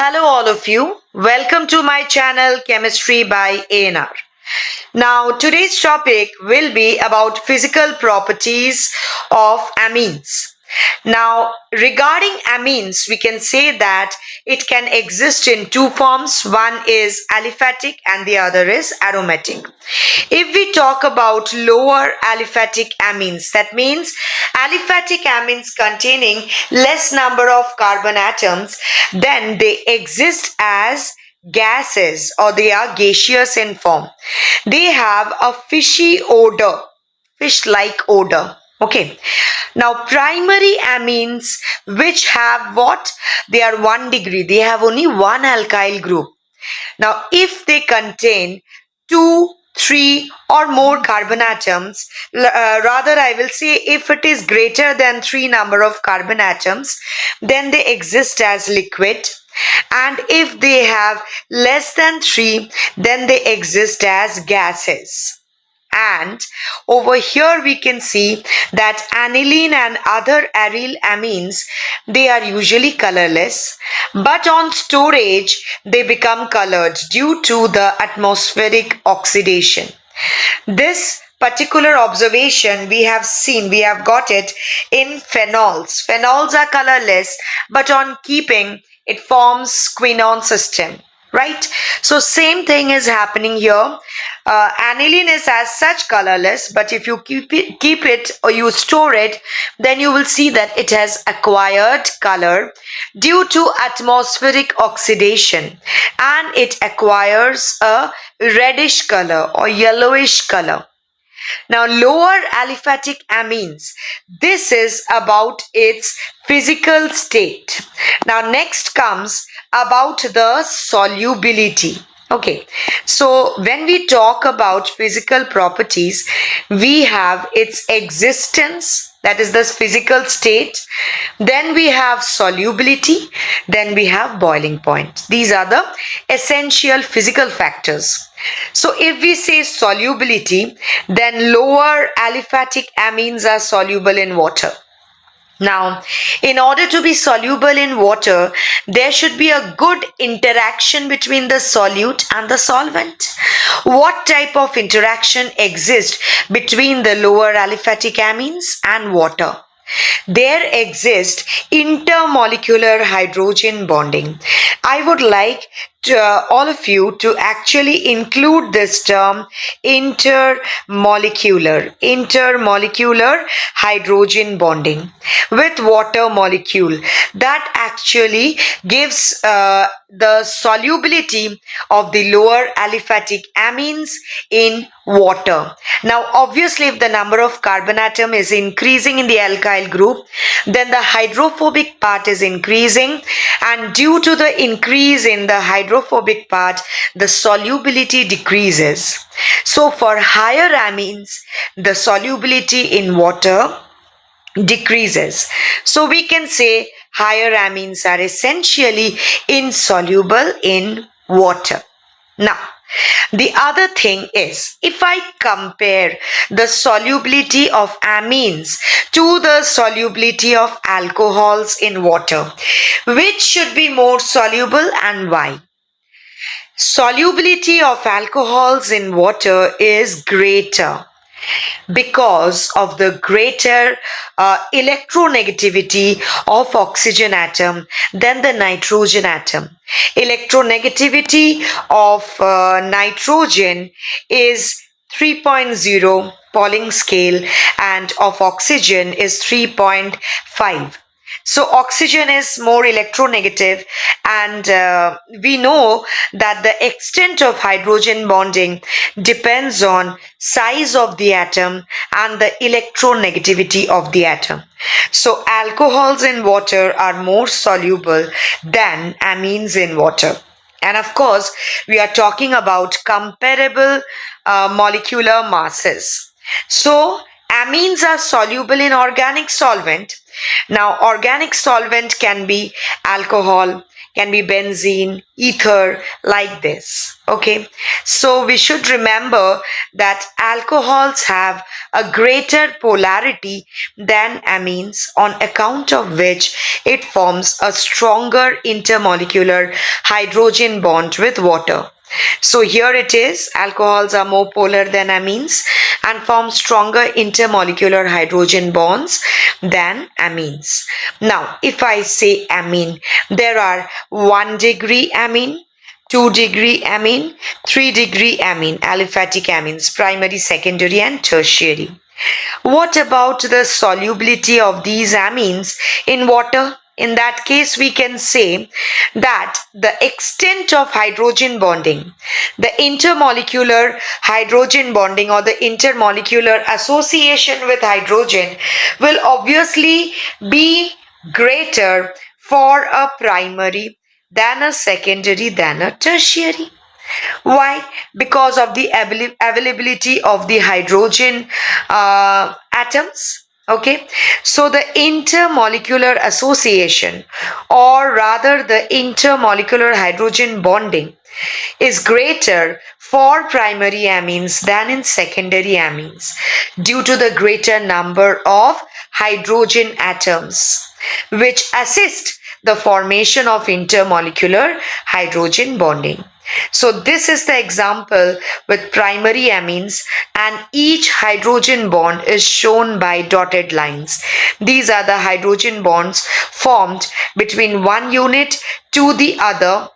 Hello all of you. Welcome to my channel Chemistry by ANR. Now today's topic will be about physical properties of amines. Now regarding amines, we can say that it can exist in two forms. One is aliphatic and the other is aromatic. If we talk about lower aliphatic amines, that means aliphatic amines containing less number of carbon atoms, then they exist as gases or they are gaseous in form. They have a fishy odor, fish-like odor. Okay. Now primary amines which have what? They are 1 degree. They have only one alkyl group. Now if they contain 2, 3 or more carbon atoms, rather I will say if it is greater than 3 number of carbon atoms, then they exist as liquid. And if they have less than 3, then they exist as gases. And over here we can see that aniline and other aryl amines, they are usually colorless, but on storage they become colored due to the atmospheric oxidation. This particular observation we have got it in phenols. Phenols are colorless, but on keeping it forms quinone system. Right? So same thing is happening here. Aniline is as such colorless, but if you keep it or you store it, then you will see that it has acquired color due to atmospheric oxidation, and it acquires a reddish color or yellowish color. Now lower aliphatic amines, this is about its physical state. Now next comes about the solubility. Okay, so when we talk about physical properties, we have its existence, that is the physical state, then we have solubility, then we have boiling point. These are the essential physical factors. So if we say solubility, then lower aliphatic amines are soluble in water. Now, in order to be soluble in water, there should be a good interaction between the solute and the solvent. What type of interaction exists between the lower aliphatic amines and water? There exists intermolecular hydrogen bonding. I would like all of you to actually include this term intermolecular hydrogen bonding with water molecule. That actually gives the solubility of the lower aliphatic amines in water. Now obviously if the number of carbon atom is increasing in the alkyl group, then the hydrophobic part is increasing, and due to the increase in the hydrophobic part, the solubility decreases. So for higher amines, the solubility in water decreases. So we can say higher amines are essentially insoluble in water. Now, the other thing is, if I compare the solubility of amines to the solubility of alcohols in water, which should be more soluble and why? Solubility of alcohols in water is greater because of the greater electronegativity of oxygen atom than the nitrogen atom. Electronegativity of nitrogen is 3.0 Pauling scale, and of oxygen is 3.5. So oxygen is more electronegative, and we know that the extent of hydrogen bonding depends on size of the atom and the electronegativity of the atom. So alcohols in water are more soluble than amines in water. And of course, we are talking about comparable molecular masses. So Amines are soluble in organic solvent. Now, organic solvent can be alcohol, can be benzene, ether, like this. Okay, so we should remember that alcohols have a greater polarity than amines, on account of which it forms a stronger intermolecular hydrogen bond with water. So here it is, alcohols are more polar than amines and form stronger intermolecular hydrogen bonds than amines. Now, if I say amine, there are 1 degree amine, 2 degree amine, 3 degree amine, aliphatic amines, primary, secondary and tertiary. What about the solubility of these amines in water? In that case, we can say that the extent of hydrogen bonding, the intermolecular hydrogen bonding or the intermolecular association with hydrogen will obviously be greater for a primary than a secondary than a tertiary. Why? Because of the availability of the hydrogen atoms. Okay, so the intermolecular association, or rather the intermolecular hydrogen bonding, is greater for primary amines than in secondary amines due to the greater number of hydrogen atoms which assist the formation of intermolecular hydrogen bonding. So this is the example with primary amines, and each hydrogen bond is shown by dotted lines. These are the hydrogen bonds formed between one unit to the other.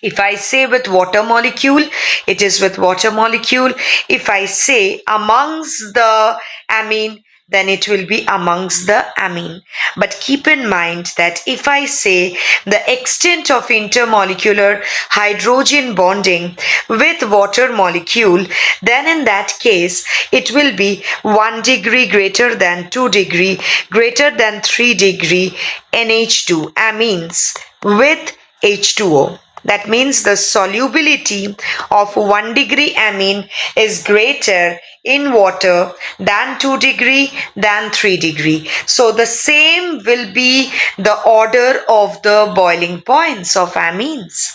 If I say with water molecule, it is with water molecule. If I say amongst the amine, then it will be amongst the amine. But keep in mind that if I say the extent of intermolecular hydrogen bonding with water molecule, then in that case, it will be 1 degree greater than 2 degree greater than 3 degree NH2 amines with H2O. That means the solubility of 1 degree amine is greater in water than 2 degree than 3 degree. So the same will be the order of the boiling points of amines.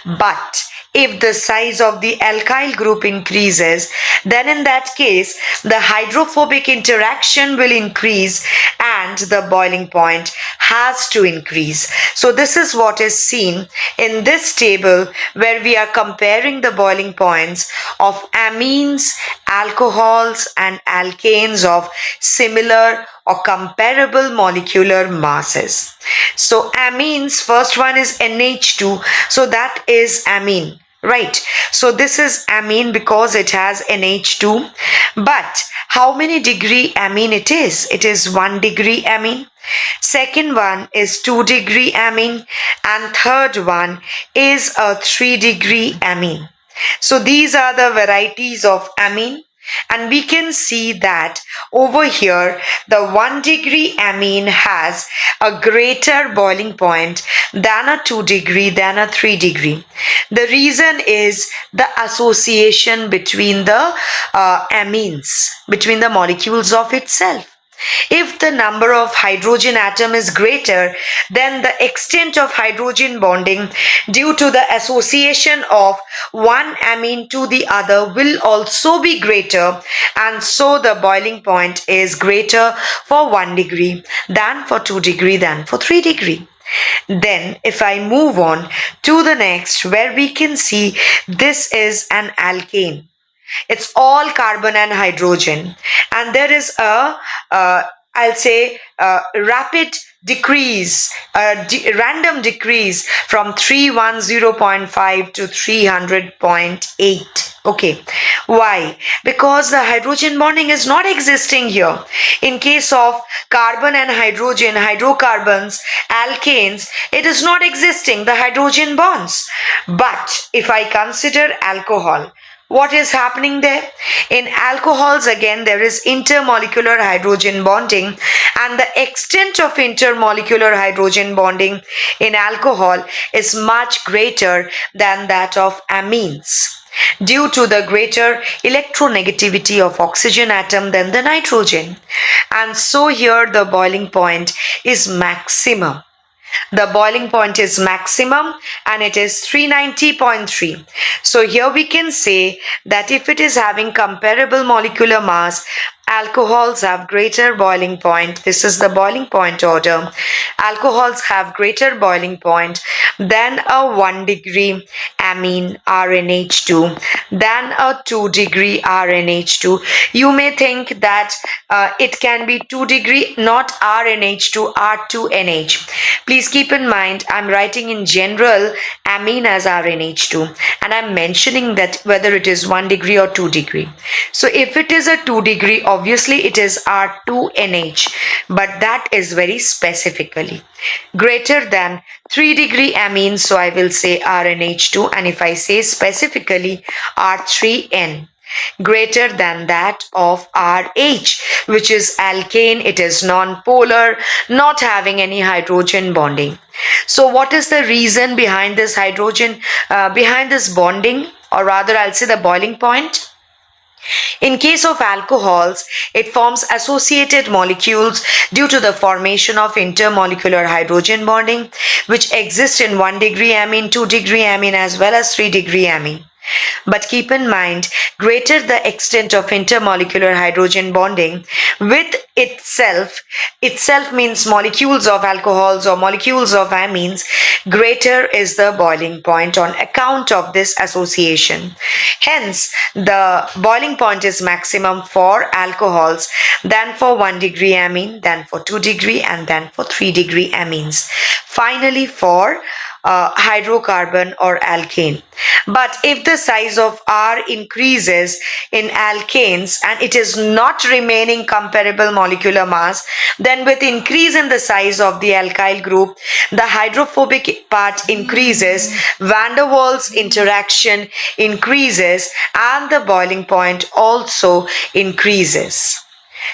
But if the size of the alkyl group increases, then in that case, the hydrophobic interaction will increase and the boiling point has to increase. So this is what is seen in this table, where we are comparing the boiling points of amines, alcohols and alkanes of similar or comparable molecular masses. So amines, first one is NH2, so that is amine. Right, so this is amine because it has NH2. But how many degree amine it is? It is 1 degree amine. Second one is 2 degree amine, and third one is a 3 degree amine. So these are the varieties of amine. And we can see that over here, the 1 degree amine has a greater boiling point than a 2 degree than a 3 degree. The reason is the association between the amines, between the molecules of itself. If the number of hydrogen atom is greater, then the extent of hydrogen bonding due to the association of one amine to the other will also be greater, and so the boiling point is greater for 1 degree than for 2 degree than for 3 degree. Then if I move on to the next, where we can see this is an alkane. It's all carbon and hydrogen, and there is a I'll say rapid decrease, random decrease from 310.5 to 300.8. Okay, why? Because the hydrogen bonding is not existing here. In case of carbon and hydrogen, hydrocarbons, alkanes, it is not existing, the hydrogen bonds. But if I consider alcohol, what is happening there? In alcohols, again, there is intermolecular hydrogen bonding, and the extent of intermolecular hydrogen bonding in alcohol is much greater than that of amines. due to the greater electronegativity of oxygen atom than the nitrogen. And so here the boiling point is maximum. The boiling point is maximum and it is 390.3. So here we can say that if it is having comparable molecular mass, alcohols have greater boiling point. This is the boiling point order. Alcohols have greater boiling point than a 1 degree amine RNH2 than a 2 degree RNH2. You may think that it can be 2 degree, not RNH2, R2NH. Please keep in mind, I'm writing in general amine as RNH2 and I'm mentioning that whether it is 1 degree or 2 degree. So if it is a 2 degree, obviously it is R2NH, but that is very specifically. Greater than 3 degree amine, so I will say RNH2, and if I say specifically R3N. Greater than that of RH, which is alkane. It is non-polar, not having any hydrogen bonding. So what is the reason behind this behind this bonding, or rather I'll say the boiling point? In case of alcohols, it forms associated molecules due to the formation of intermolecular hydrogen bonding, which exists in 1 degree amine, 2 degree amine, as well as 3 degree amine. But keep in mind, greater the extent of intermolecular hydrogen bonding with itself means molecules of alcohols or molecules of amines, greater is the boiling point on account of this association. Hence, the boiling point is maximum for alcohols than for 1 degree amine, than for 2 degree, and then for 3 degree amines. Finally, for hydrocarbon or alkane. But if the size of R increases in alkanes and it is not remaining comparable molecular mass, then with increase in the size of the alkyl group, the hydrophobic part increases, van der Waals interaction increases, and the boiling point also increases.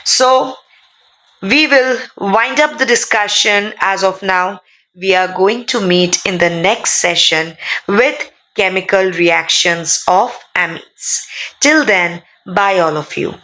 So we will wind up the discussion as of now. We are going to meet in the next session with chemical reactions of amines. Till then, bye all of you.